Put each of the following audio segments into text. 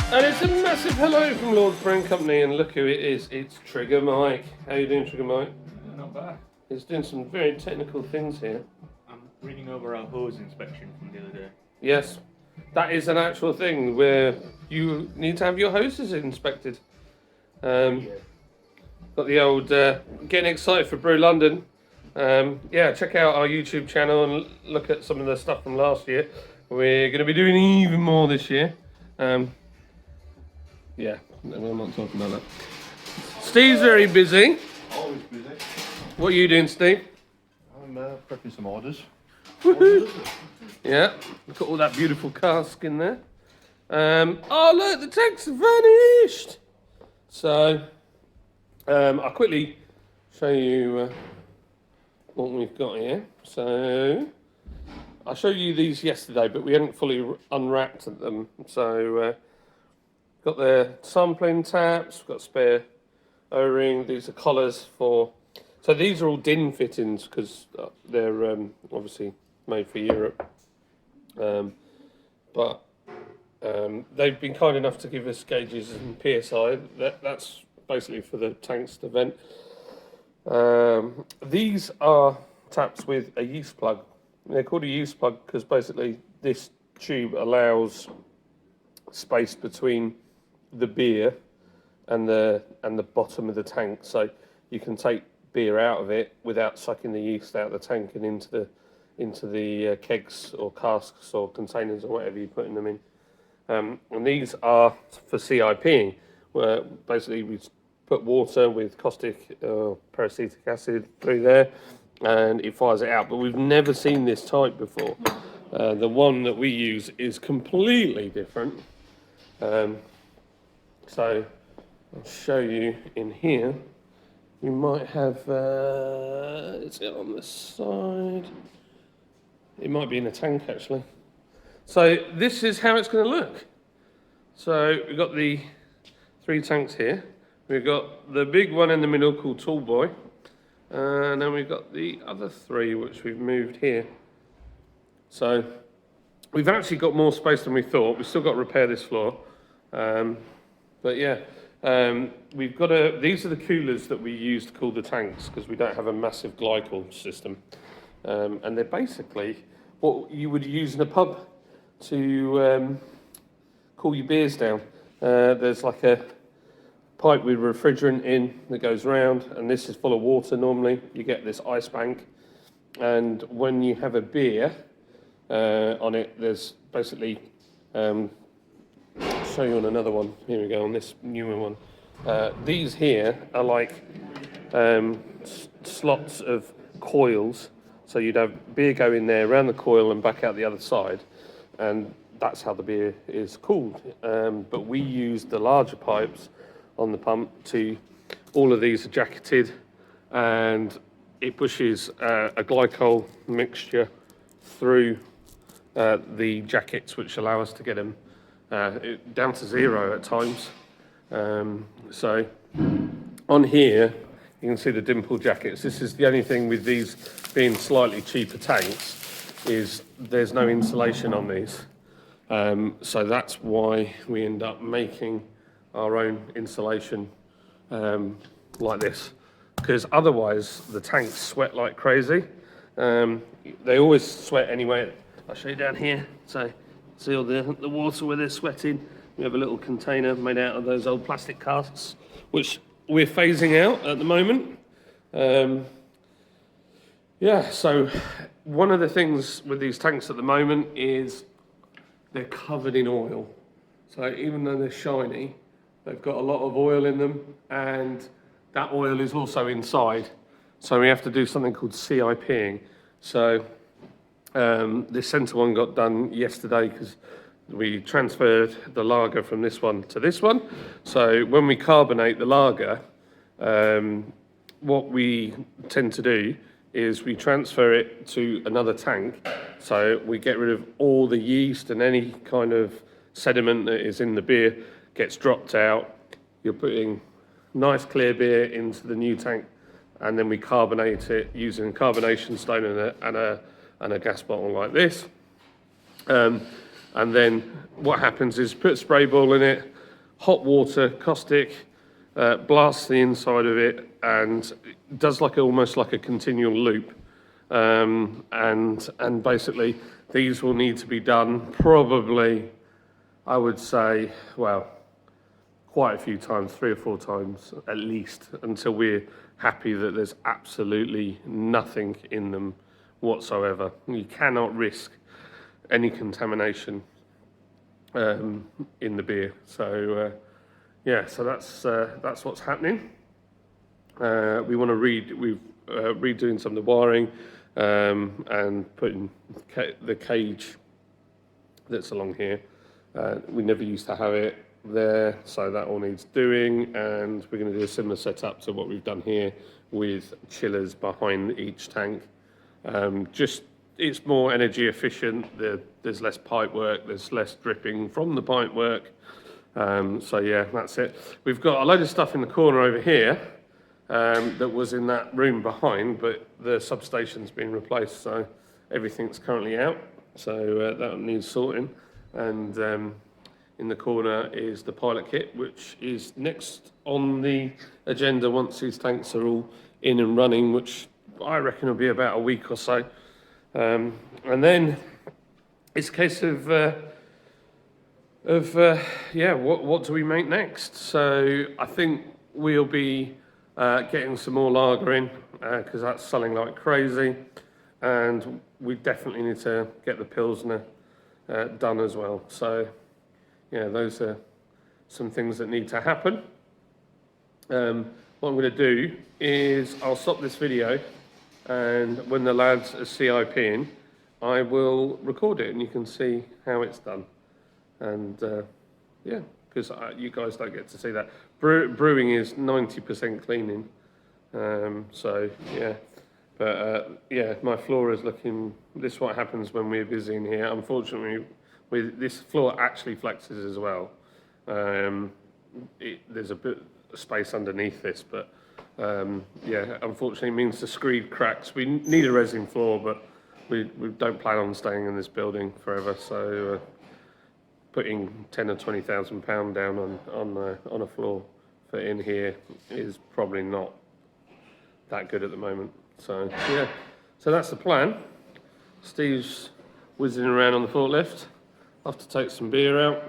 And it's a massive hello from Lord's Brewing Company, and look who it is. It's Trigger Mike. How you doing, Trigger Mike? Not bad. He's doing some very technical things here. I'm bringing over our hose inspection from the other day. Yes, that is an actual thing where you need to have your hoses inspected. Got the old getting excited for Brew London. Yeah, check out our YouTube channel and look at some of the stuff from last year. We're going to be doing even more this year. Yeah, I'm not talking about that. Steve's very busy. Always busy. What are you doing, Steve? I'm prepping some orders. Woohoo! Yeah, look at all that beautiful cask in there. Oh look, the tanks have vanished! So, I'll quickly show you what we've got here. So, I showed you these yesterday, but we hadn't fully unwrapped them. So, got the sampling taps, we've got spare O-ring, these are collars for... So these are all DIN fittings because they're obviously made for Europe. But they've been kind enough to give us gauges and PSI. That's basically for the tanks to vent. These are taps with a yeast plug. They're called a yeast plug because basically this tube allows space between the beer and the bottom of the tank, so you can take beer out of it without sucking the yeast out of the tank and into the kegs or casks or containers or whatever you're putting them in. And these are for CIPing, where basically we put water with caustic or peracetic acid through there and it fires it out. But we've never seen this type before. The one that we use is completely different. So I'll show you in here. We might have, is it on the side? It might be in a tank actually. So this is how it's going to look. So we've got the 3 tanks here. We've got the big one in the middle called Tall Boy. And then we've got the other 3 which we've moved here. So we've actually got more space than we thought. We've still got to repair this floor. But yeah, we've got these are the coolers that we use to cool the tanks because we don't have a massive glycol system. And they're basically what you would use in a pub to cool your beers down. There's like a pipe with refrigerant in that goes round, and this is full of water normally. You get this ice bank, and when you have a beer on it, there's basically... show you on another one. Here we go, on this newer one. These here are like slots of coils. So you'd have beer go in there, around the coil and back out the other side. And that's how the beer is cooled. But we use the larger pipes on the pump to, all of these are jacketed and it pushes a glycol mixture through the jackets, which allow us to get them down to 0 at times. So on here you can see the dimple jackets. This is the only thing with these being slightly cheaper tanks, is there's no insulation on these. So that's why we end up making our own insulation like this, because otherwise the tanks sweat like crazy. They always sweat anyway. I'll show you down here. So see all the water where they're sweating. We have a little container made out of those old plastic casks, which we're phasing out at the moment. Yeah, so one of the things with these tanks at the moment is they're covered in oil. So even though they're shiny, they've got a lot of oil in them, and that oil is also inside. So we have to do something called CIPing. So this centre one got done yesterday because we transferred the lager from this one to this one. So when we carbonate the lager, what we tend to do is we transfer it to another tank. So we get rid of all the yeast and any kind of sediment that is in the beer gets dropped out. You're putting nice clear beer into the new tank, and then we carbonate it using a carbonation stone and a gas bottle like this. And then what happens is put a spray ball in it, hot water, caustic, blasts the inside of it, and does almost like a continual loop. And basically, these will need to be done probably, I would say, well, quite a few times, 3 or 4 times at least, until we're happy that there's absolutely nothing in them whatsoever. You cannot risk any contamination in the beer. So so that's what's happening. We want to redoing some of the wiring and putting the cage that's along here. We never used to have it there, so that all needs doing, and we're going to do a similar setup to what we've done here with chillers behind each tank. Just it's more energy efficient. There's less pipe work. There's less dripping from the pipe work. So yeah, that's it. We've got a load of stuff in the corner over here that was in that room behind, but the substation's been replaced, so everything's currently out. So that needs sorting. And in the corner is the pilot kit, which is next on the agenda once these tanks are all in and running, which I reckon will be about a week or so. And then it's a case of what do we make next? So I think we'll be getting some more lager in because that's selling like crazy, and we definitely need to get the Pilsner done as well. So yeah, those are some things that need to happen. What I'm going to do is I'll stop this video, and when the lads are CIPing, I will record it and you can see how it's done. And because you guys don't get to see that. Brewing is 90% cleaning. So yeah, but my floor is looking. This is what happens when we're busy in here. Unfortunately, this floor actually flexes as well. There's a bit of space underneath this, but unfortunately, it means the screed cracks. We need a resin floor, but we don't plan on staying in this building forever. So putting £10,000 or £20,000 down on a floor for in here is probably not that good at the moment. So yeah, so that's the plan. Steve's whizzing around on the forklift. I'll have to take some beer out,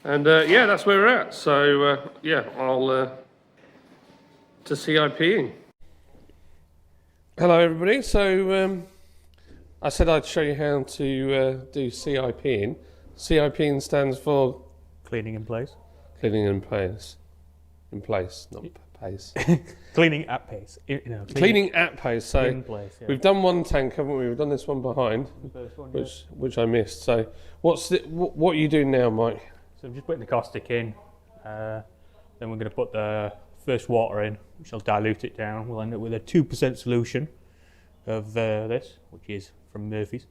and that's where we're at. So I'll to CIPing. Hello everybody. So I said I'd show you how to do CIPing. CIPing stands for Cleaning in place. cleaning in place. In place, not pace. Cleaning at pace. Cleaning at pace. So in place, yeah. we've done one tank, haven't we? We've done this one behind, The first one, yeah. which I missed. So what are you doing now, Mike? So I'm just putting the caustic in. Then we're going to put the first water in, which will dilute it down. We'll end up with a 2% solution of this, which is from Murphy's.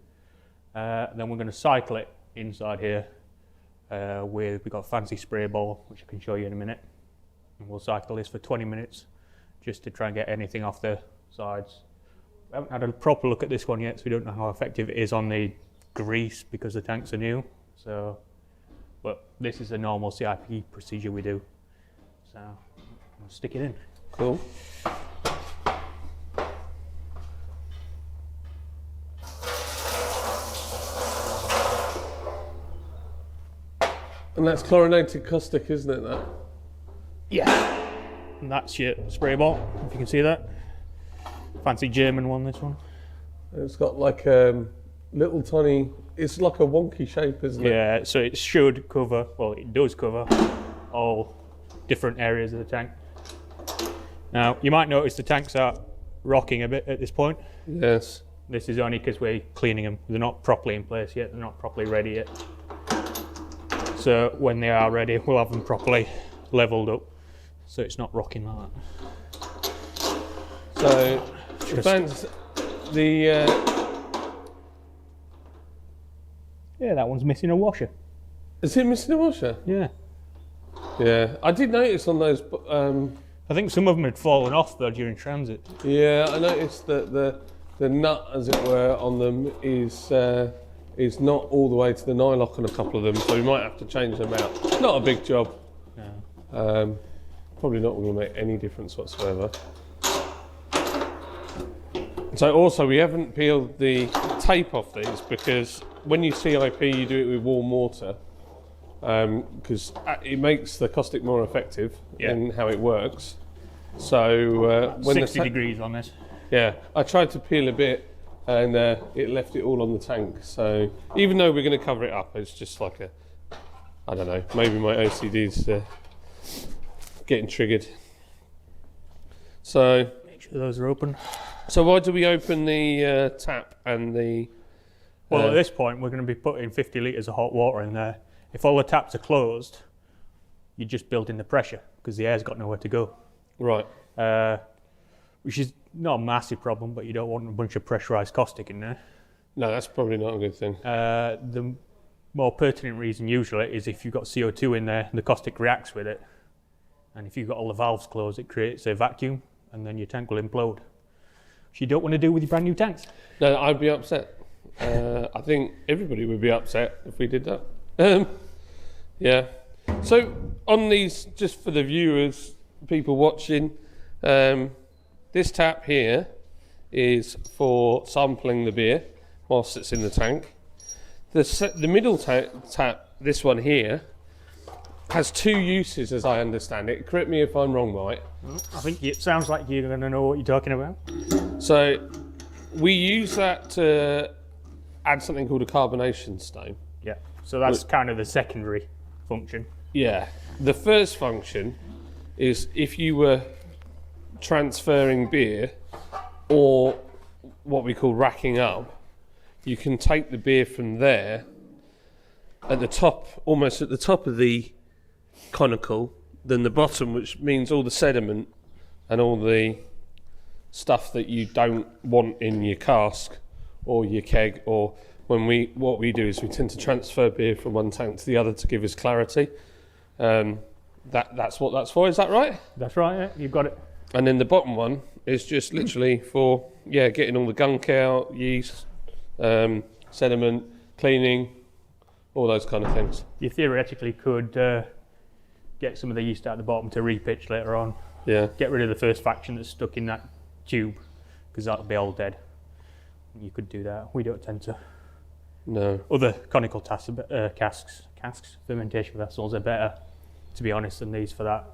Then we're going to cycle it inside here we've got a fancy spray ball, which I can show you in a minute. And we'll cycle this for 20 minutes just to try and get anything off the sides. We haven't had a proper look at this one yet, so we don't know how effective it is on the grease because the tanks are new. So, but this is a normal CIP procedure we do. So I'll stick it in. Cool. And that's chlorinated caustic, isn't it, that? Yeah. And that's your spray ball, if you can see that. Fancy German one, this one. It's got like little tiny, it's like a wonky shape, isn't it? Yeah, so it should cover, well, it does cover all different areas of the tank. Now, you might notice the tanks are rocking a bit at this point. Yes. This is only because we're cleaning them. They're not properly in place yet, they're not properly ready yet. So when they are ready, we'll have them properly leveled up, so it's not rocking like that. So, that's yeah, that one's missing a washer. Is it missing a washer? Yeah. Yeah, I did notice on those. I think some of them had fallen off though during transit. Yeah, I noticed that the nut, as it were, on them is not all the way to the nylock on a couple of them, so we might have to change them out. Not a big job. Yeah. Probably not going to make any difference whatsoever. So also we haven't peeled the tape off these because when you CIP you do it with warm water because it makes the caustic more effective in how it works. So when 60 degrees on this. Yeah, I tried to peel a bit and it left it all on the tank. So even though we're going to cover it up, it's just like a, I don't know, maybe my OCD's getting triggered. So Make sure those are open. So why do we open the tap and the... Well, at this point, we're going to be putting 50 litres of hot water in there. If all the taps are closed, you just build in the pressure because the air's got nowhere to go. Right. Which is not a massive problem, but you don't want a bunch of pressurised caustic in there. No, that's probably not a good thing. The more pertinent reason usually is if you've got CO2 in there, the caustic reacts with it. And if you've got all the valves closed, it creates a vacuum and then your tank will implode. Which you don't want to do with your brand new tanks. No, I'd be upset. I think everybody would be upset if we did that. Yeah. So on these, just for the viewers, people watching, this tap here is for sampling the beer whilst it's in the tank. The middle tap, this one here, has two uses as I understand it. Correct me if I'm wrong, Mike. I think it sounds like you're going to know what you're talking about. So we use that to add something called a carbonation stone. Yeah, so that's kind of the secondary function. Yeah. The first function is if you were transferring beer or what we call racking up, you can take the beer from there at the top, almost at the top of the conical, then the bottom, which means all the sediment and all the stuff that you don't want in your cask or your keg, or what we do is we tend to transfer beer from one tank to the other to give us clarity. That's what that's for, is that right? That's right, yeah, you've got it. And then the bottom one is just literally for, getting all the gunk out, yeast, sediment, cleaning, all those kind of things. You theoretically could get some of the yeast out the bottom to repitch later on. Yeah. Get rid of the first fraction that's stuck in that tube, because that'll be all dead. You could do that. We don't tend to. No. Other conical casks, fermentation vessels are better, to be honest, than these for that.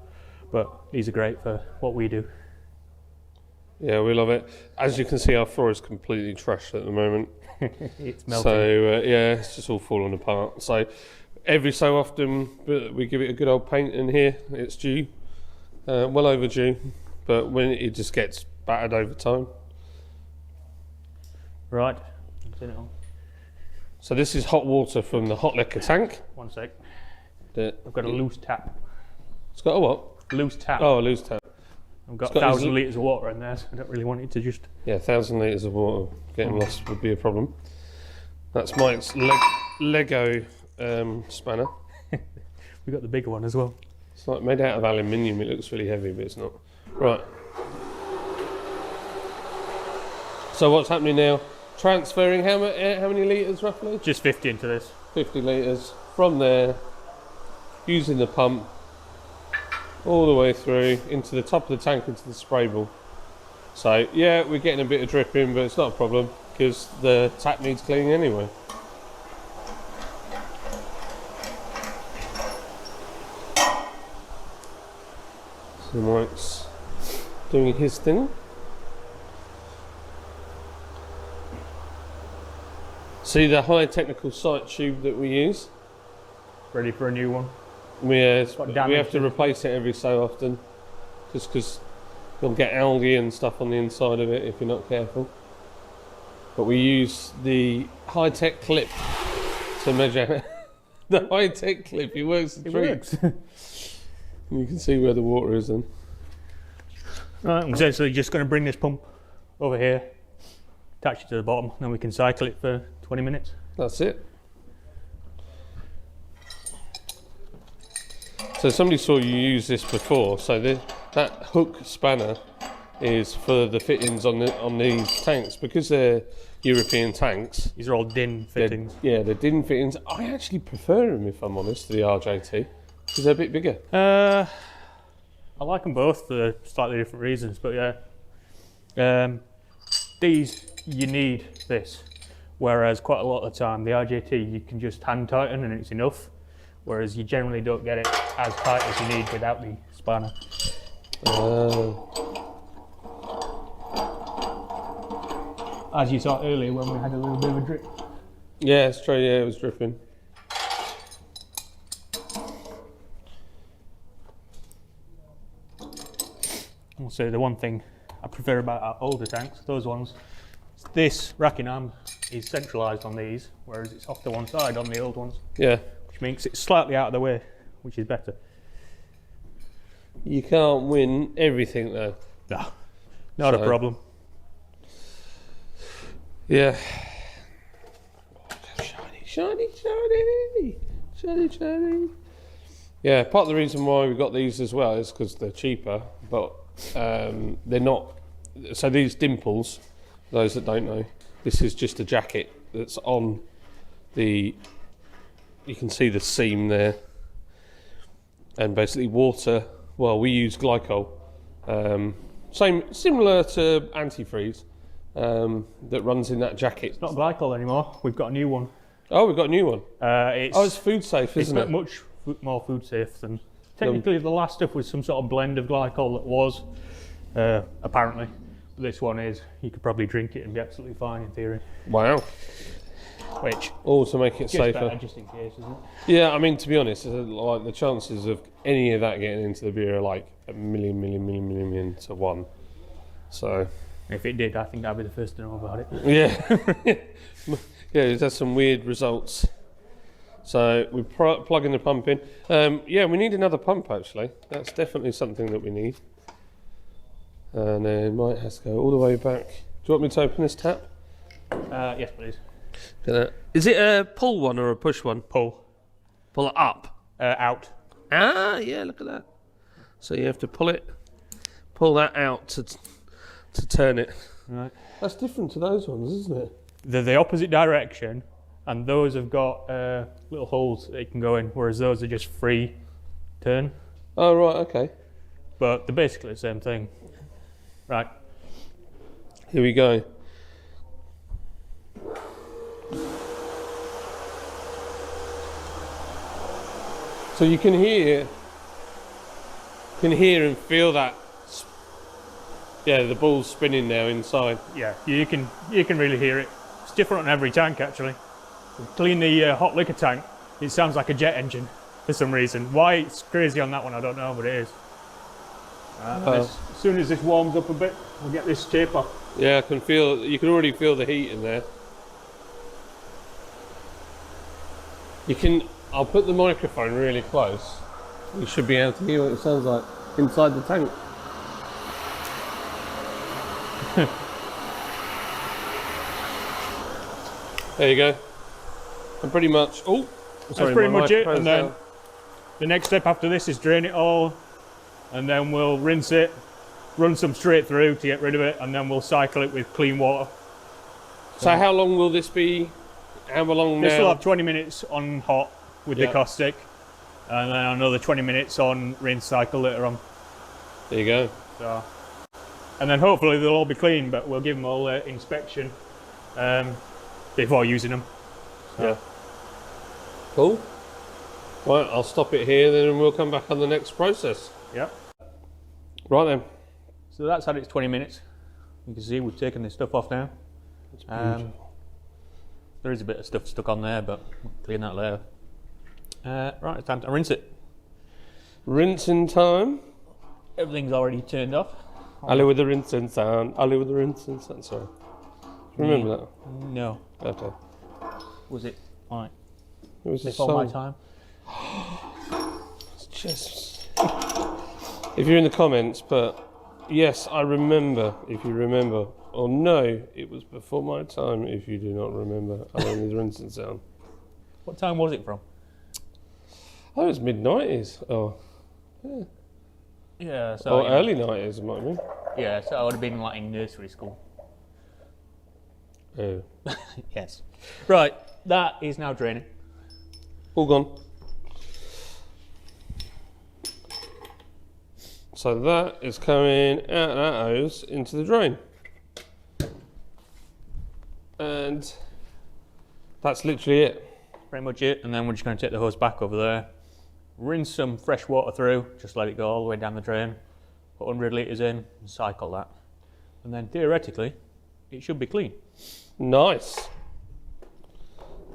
But these are great for what we do. Yeah, we love it. As you can see, our floor is completely trashed at the moment. It's melting. So, it's just all falling apart. So, every so often, we give it a good old paint in here. It's due, well overdue, but when it just gets battered over time. Right. Turn it on. So this is hot water from the hot liquor tank. 1 sec. That I've got a loose tap. It's got a what? Loose tap. Oh, a loose tap. I've got It's got 1,000 litres of water in there, so I don't really want it to just... Yeah, 1,000 litres of water getting lost would be a problem. That's Mike's Lego spanner. We've got the bigger one as well. It's like made out of aluminium. It looks really heavy, but it's not. Right. So what's happening now? Transferring how many litres roughly? Just 50 into this. 50 litres from there, using the pump all the way through into the top of the tank, into the spray ball. So yeah, we're getting a bit of dripping, but it's not a problem because the tap needs cleaning anyway. So Mike's doing his thing. See the high technical sight tube that we use? Ready for a new one. We have to replace it every so often, just because you'll get algae and stuff on the inside of it if you're not careful. But we use the high-tech clip to measure. The high-tech clip, it works. It works. You can see where the water is then. Right, I'm essentially just going to bring this pump over here, attach it to the bottom, then we can cycle it for 20 minutes. That's it. So somebody saw you use this before. So that hook spanner is for the fittings on these tanks, because they're European tanks. These are all DIN fittings. They're DIN fittings. I actually prefer them, if I'm honest, to the RJT. Is they a bit bigger? I like them both for slightly different reasons, but yeah. These, you need this. Whereas quite a lot of the time, the RJT, you can just hand tighten and it's enough. Whereas you generally don't get it as tight as you need without the spanner. As you saw earlier when we had a little bit of a drip. Yeah, it's true. Yeah, it was dripping. Also, the one thing I prefer about our older tanks, those ones, this racking arm is centralised on these, whereas it's off to one side on the old ones. Yeah. Which makes it slightly out of the way, which is better. You can't win everything though. No, not a problem. Yeah. Shiny. Yeah, part of the reason why we got these as well is because they're cheaper, but they're not. So these dimples, those that don't know, this is just a jacket that's on the. You can see the seam there, and basically water. Well, we use glycol, similar to antifreeze, that runs in that jacket. It's not glycol anymore. We've got a new one. Oh, we've got a new one. It's food safe, isn't it? Much more food safe than. Technically, the last stuff was some sort of blend of glycol that was, apparently. But this one is, you could probably drink it and be absolutely fine in theory. Wow. Which, All to make it safer. better just in case, isn't it? Yeah, I mean, to be honest, like the chances of any of that getting into the beer are like a million to one. So. If it did, I think I'd be the first to know about it. Yeah. Yeah, it has some weird results. So we're plugging the pump in. Yeah, we need another pump actually. That's definitely something that we need. And then might have to go all the way back. Do you want me to open this tap? Yes, please. Is it a pull one or a push one? Pull. Pull it up. Out. Ah, yeah, look at that. So you have to pull that out to turn it. Right. That's different to those ones, isn't it? They're the opposite direction, and those have got little holes that you can go in, whereas those are just free turn. Oh, right, okay. But they're basically the same thing. Right. Here we go. So you can hear and feel that. Yeah, the ball's spinning now inside. Yeah, you can really hear it. It's different on every tank actually. Clean the hot liquor tank, it sounds like a jet engine for some reason. Why it's crazy on that one, I don't know, but it is. As soon as this warms up a bit, we'll get this tape off. Yeah, you can already feel the heat in there. I'll put the microphone really close. You should be able to hear what it sounds like inside the tank. There you go. And pretty much, That's pretty much it. And then the next step after this is drain it all, and then we'll rinse it, run some straight through to get rid of it, and then we'll cycle it with clean water. So how long will this be? How long now? This will have 20 minutes on hot with the caustic, and then another 20 minutes on rinse cycle later on. There you go. So, and then hopefully they'll all be clean, but we'll give them all inspection before using them. So. Yeah. Cool. Right, I'll stop it here then and we'll come back on the next process. Yep. Right then. So that's had its 20 minutes. You can see we've taken this stuff off now. There is a bit of stuff stuck on there, but we'll clean that later. Right, it's time to rinse it. Rinsing time. Everything's already turned off. Ali with the rinsing sound. Ali with the rinsing sound. Sorry. Remember that? No. Okay. Was it? Alright. It was before my time. It's just. If you're in the comments, but yes, I remember. If you remember, or no, it was before my time. If you do not remember, Ali with the rinsing sound. What time was it from? Oh, it was mid-90s. Oh, yeah. Yeah. So. Or early 90s, it might have been. Yeah. So I would have been like in nursery school. Oh. Yes. Right. That is now draining. All gone. So that is coming out of that hose into the drain. And that's literally it. Pretty much it, and then we're just going to take the hose back over there, rinse some fresh water through, just let it go all the way down the drain, put 100 litres in, and cycle that. And then theoretically, it should be clean. Nice.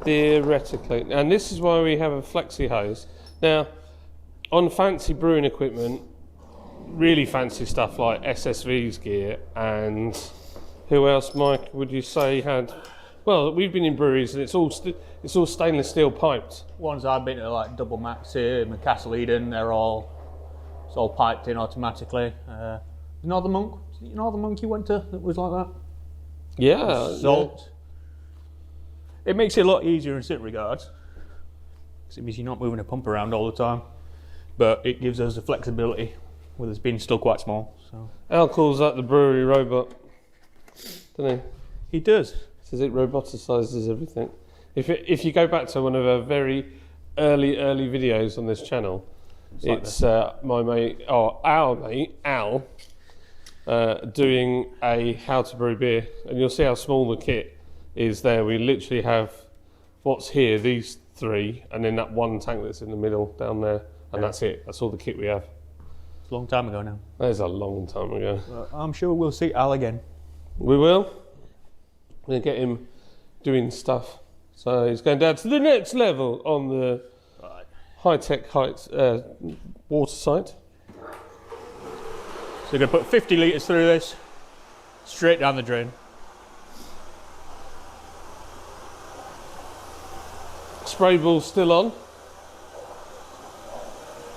Theoretically. And this is why we have a flexi hose. Now, on fancy brewing equipment, really fancy stuff like SSV's gear, and who else, Mike, would you say had... Well, we've been in breweries and it's all stainless steel piped. Ones I've been to, like Double Max here, Castle Eden, it's all piped in automatically. Northern Monk, was it Northern Monk you went to that was like that? Yeah. Salt. Yeah. It makes it a lot easier in certain regards, because it means you're not moving a pump around all the time, but it gives us the flexibility with us being still quite small. So Al calls that the brewery robot, doesn't he? He does. Says it roboticises everything. If you go back to one of our very early videos on this channel, it's my mate, our mate Al, doing a how to brew beer, and you'll see how small the kit is there. We literally have what's here, these three, and then that one tank that's in the middle down there, and that's it. That's all the kit we have. It's a long time ago now. That is a long time ago. I'm sure we'll see Al again. We will. We're going to get him doing stuff. So he's going down to the next level on the high-tech water site. So we're going to put 50 litres through this, straight down the drain. Spray ball's still on.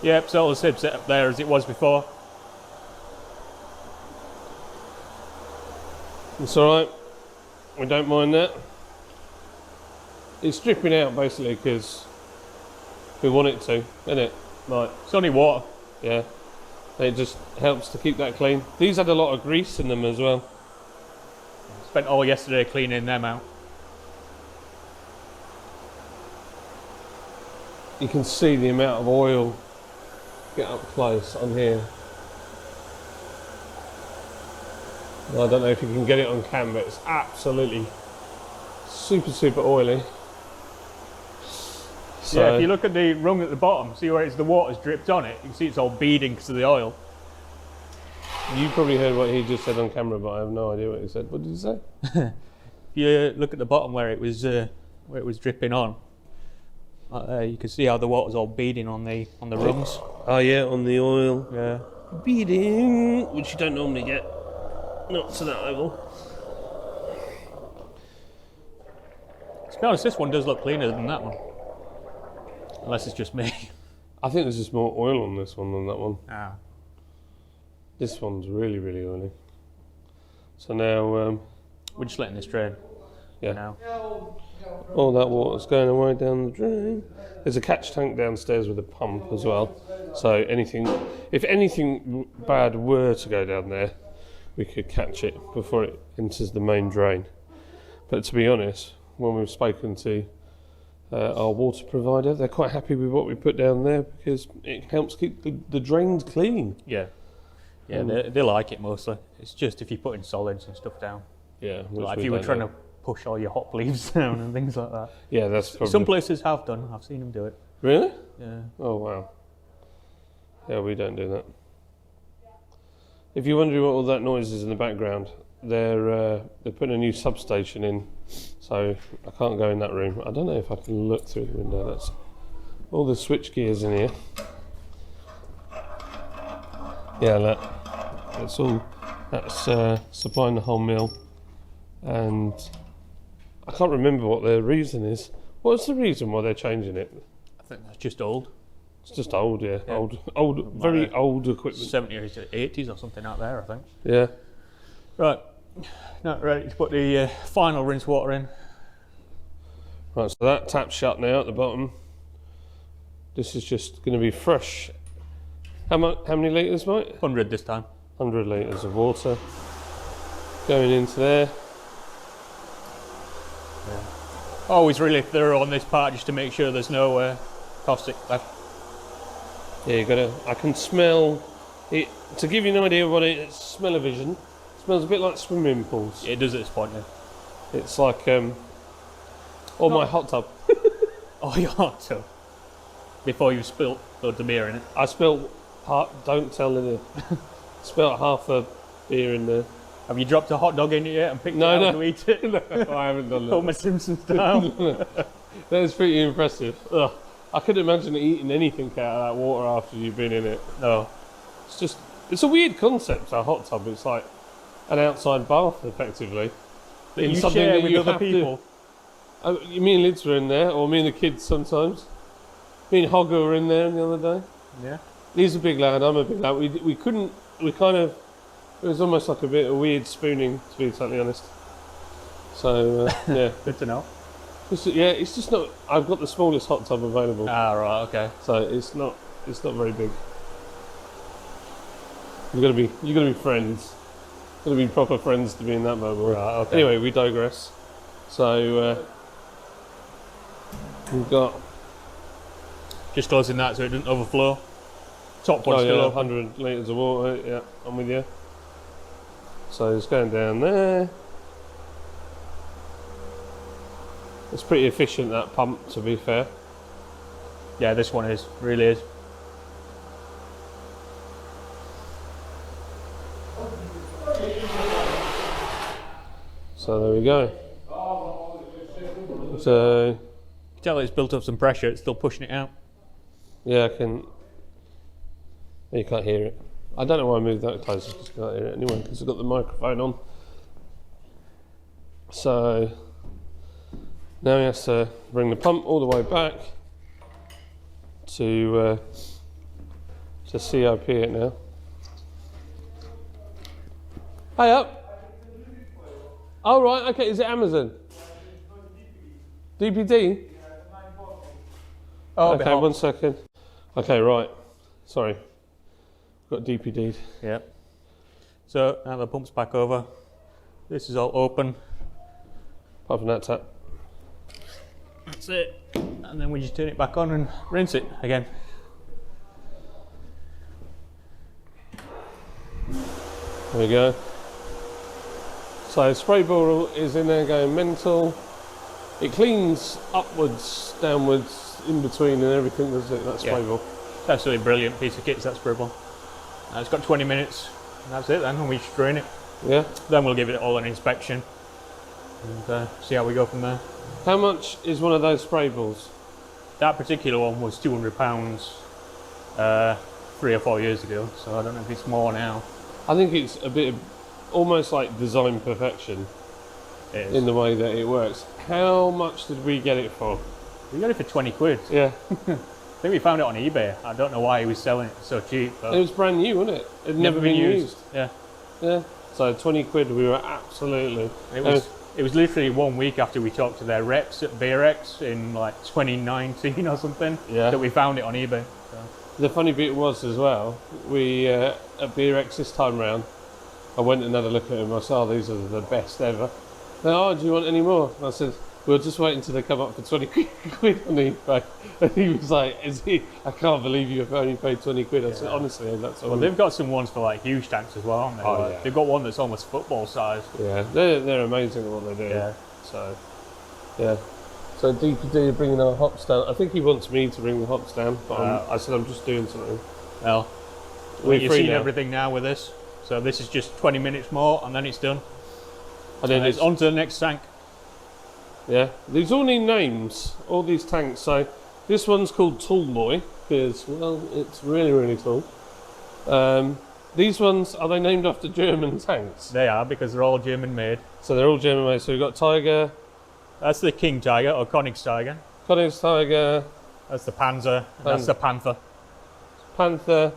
Yep, so all the sibs set up there as it was before. It's alright. We don't mind that. It's dripping out basically because we want it to, isn't it? Right, it's only water. Yeah. It just helps to keep that clean. These had a lot of grease in them as well. Spent all yesterday cleaning them out. You can see the amount of oil. Get up close on here. I don't know if you can get it on cam, but it's absolutely super oily. So, yeah, if you look at the rung at the bottom, see where the water's dripped on it, you can see it's all beading because of the oil. you probably heard what he just said on camera, but I have no idea what he said. What did he say? If you look at the bottom where it was dripping on, you can see how the water's all beading on the rungs. Oh yeah, on the oil. Yeah. Beading, which you don't normally get. Not to that level. To be honest, this one does look cleaner than that one. Unless it's just me. I think there's just more oil on this one than that one. Ah. This one's really oily. So now, We're just letting this drain. yeah, Now. all that water's going away down the drain. There's a catch tank downstairs with a pump as well. So if anything bad were to go down there, we could catch it before it enters the main drain. But to be honest, when we've spoken to our water provider, they're quite happy with what we put down there because it helps keep the drains clean. Yeah. Yeah, they like it mostly. It's just if you're putting solids and stuff down. Yeah. Like if you were trying to push all your hop leaves down and things like that. Yeah, that's probably... Some places have done. I've seen them do it. Really? Yeah. Oh, wow. Yeah, we don't do that. If you're wondering what all that noise is in the background, they're putting a new substation in, so I can't go in that room. I don't know if I can look through the window. That's all the switch gears in here. Yeah, that's supplying the whole mill, and I can't remember what their reason is. What's the reason why they're changing it? I think that's just old. It's just old, yeah. Old, very old equipment. 70s or 80s or something out there, I think. Yeah. Right. Now ready to put the final rinse water in. Right, so that tap's shut now at the bottom. This is just going to be fresh. How many litres, mate? 100 this time. 100 litres of water going into there. Yeah. Always really thorough on this part just to make sure there's no caustic left. Yeah, I can smell To give you an idea of what it's smell-o-vision, it smells a bit like swimming pools. It does at this point, yeah. It's like, or my hot tub. Oh, your hot tub. Before you spilt loads of beer in it. I spilt don't tell Lily. Spilt half a beer in there. Have you dropped a hot dog in it yet and picked it out to eat it? No, I haven't done that. Homer Simpson style. That is pretty impressive. Ugh. I couldn't imagine eating anything out of that water after you've been in it. No. It's a weird concept, a hot tub. It's like an outside bath, effectively. That you share with other people. Me and Lids were in there, or me and the kids sometimes. Me and Hogger were in there the other day. Yeah. He's a big lad, I'm a big lad. We kind of, it was almost like a bit of weird spooning, to be totally honest. So, yeah. Good to know. It's just not, I've got the smallest hot tub available. Ah, right, okay. So it's not very big. You've got to be friends. Got to be proper friends to be in that mobile. Right, okay. Anyway, we digress. So we've got just closing that so it doesn't overflow. Top one's still open. 100 litres of water. Yeah, I'm with you. So it's going down there. It's pretty efficient, that pump, to be fair. Yeah, this one is, really is. So there we go. So You can tell it's built up some pressure, it's still pushing it out. yeah, you can't hear it. I don't know why I moved that closer, because you can't hear it anyway, because I've got the microphone on. So now he has to bring the pump all the way back to CIP it now. Hey up. Oh right, okay, is it Amazon? DPD? Oh, okay, 1 second. Okay, right. Sorry. Got DPD'd. Yeah. So now the pump's back over. This is all open. Apart from that tap. That's it. And then we just turn it back on and rinse it again. There we go. So spray bottle is in there going mental. It cleans upwards, downwards, in between and everything, does it? That spray bottle. It's absolutely brilliant piece of kit, that spray bottle. It's got 20 minutes. And that's it then, and we just drain it. Yeah. Then we'll give it all an inspection and see how we go from there. How much is one of those spray balls? That particular one was £200 3 or 4 years ago, so I don't know if it's more now. I think it's a bit of almost like design perfection in the way that it works. How much did we get it for? We got it for 20 quid. Yeah. I think we found it on eBay. I don't know why he was selling it so cheap. But It was brand new, wasn't it? It'd never been used. Yeah. Yeah. So 20 quid, we were absolutely. It was literally 1 week after we talked to their reps at BeerX in like 2019 or something that we found it on eBay. So. The funny bit was as well, we at BeerX this time round, I went and had a look at them. I said, oh, these are the best ever. They're, oh, do you want any more? And I said, we'll just wait until they come up for 20 quid on eBay. And he was like, I can't believe you've only paid 20 quid. I said, honestly, that's all. Well, they've got some ones for like huge tanks as well, haven't they? Oh, yeah. They've got one that's almost football sized. Yeah, they're amazing at what they do. Yeah. So, yeah. So DPD are bringing our hops down. I think he wants me to bring the hops down, but I said I'm just doing something. Well, you've seen everything now with this. So this is just 20 minutes more and then it's done. And then it's on to the next tank. Yeah, these all need names, all these tanks. So this one's called Tall Boy because, well, it's really, really tall. These ones, are they named after German tanks? They are, because they're all German made. So they're all German made. So we've got Tiger. That's the King Tiger, or Königstiger. Königstiger. That's the Panzer. And that's the Panther. Panther.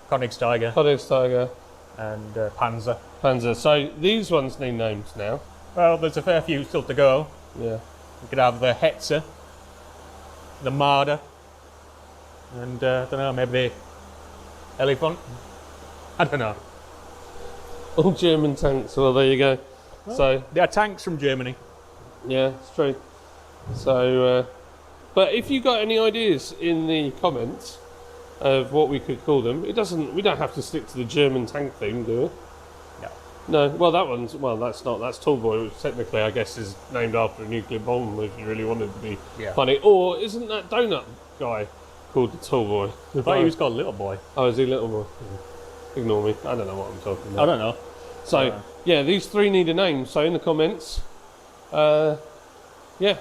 Königstiger. Königstiger. And Panzer. Panzer. So these ones need names now. Well, there's a fair few still to go. Yeah. We could have the Hetzer, the Marder, and I don't know, maybe the Elephant. I don't know. All German tanks. Well, there you go. Well, so they are tanks from Germany. Yeah, it's true. So, but if you got any ideas in the comments, of what we could call them. It doesn't. We don't have to stick to the German tank theme, do we? No. Well, that one's. Well, that's not. That's Tallboy, which technically, I guess, is named after a nuclear bomb. If you really wanted to be funny, or isn't that donut guy called the Tallboy? I thought he was called Little Boy. Oh, is he Little Boy? Ignore me. I don't know what I'm talking about. I don't know. So yeah, these three need a name. So in the comments, yeah,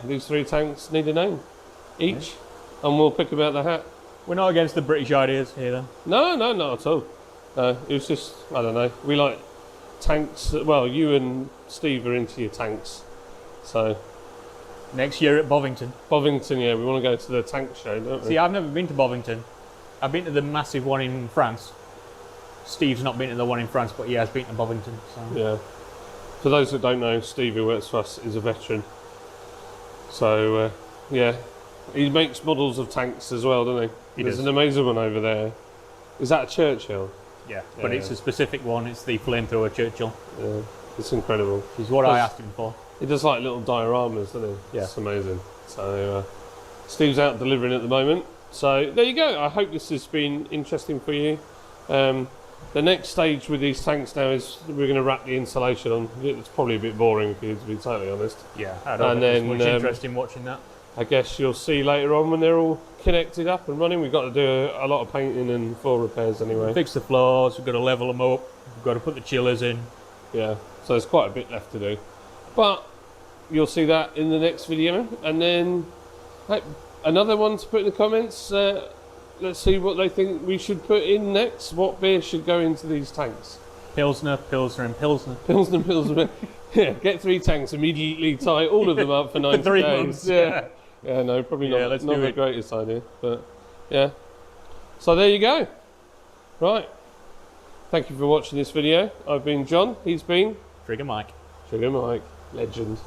these three tanks need a name each, and we'll pick them out the hat. We're not against the British ideas here, then. No, not at all. No, it was just, I don't know. We like tanks. Well, you and Steve are into your tanks, so Next year at Bovington. Bovington, yeah, we want to go to the tank show, don't we? See, I've never been to Bovington. I've been to the massive one in France. Steve's not been to the one in France, but he has been to Bovington. So. Yeah. For those that don't know, Steve, who works for us, is a veteran. So, yeah, he makes models of tanks as well, doesn't he? There's an amazing one over there. Is that a Churchill? Yeah, but it's a specific one. It's the flamethrower Churchill. Yeah, it's incredible. Which is what I asked him for. He does like little dioramas, doesn't he? Yeah. It's amazing. So, Steve's out delivering at the moment. So, there you go. I hope this has been interesting for you. The next stage with these tanks now is we're going to wrap the insulation on. It's probably a bit boring for you, to be totally honest. Yeah, I don't think there's much interest in watching that. I guess you'll see later on when they're all connected up and running. We've got to do a lot of painting and floor repairs anyway. Fix the floors, we've got to level them up, we've got to put the chillers in. Yeah, so there's quite a bit left to do. But you'll see that in the next video. And then another one to put in the comments. Let's see what they think we should put in next. What beer should go into these tanks? Pilsner, and Pilsner. Pilsner. Yeah, get 3 tanks immediately, tie all of them up for 90 3 days. months. Yeah, no, probably not. Let's not do the it. greatest idea, but yeah. So there you go. Right. Thank you for watching this video. I've been John. He's been Trigger Mike. Trigger Mike. Legend.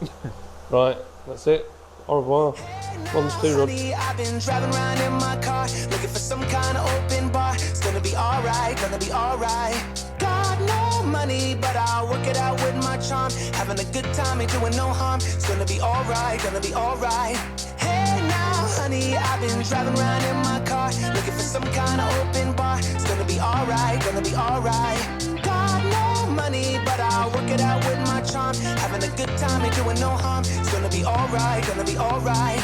Right, that's it. Au revoir. 1, 2, Rod. I've been driving around in my car, looking for some kind of open bar. It's gonna be alright, gonna be alright. Got no money, but I'll work it out with my charm. Having a good time, ain't doing no harm. It's gonna be alright, gonna be alright. Hey now, honey, I've been driving around in my car, looking for some kind of open bar. It's gonna be alright, gonna be alright. Got no money, but I'll work it out with my charm. Having a good time, ain't doing no harm. It's gonna be alright, gonna be alright.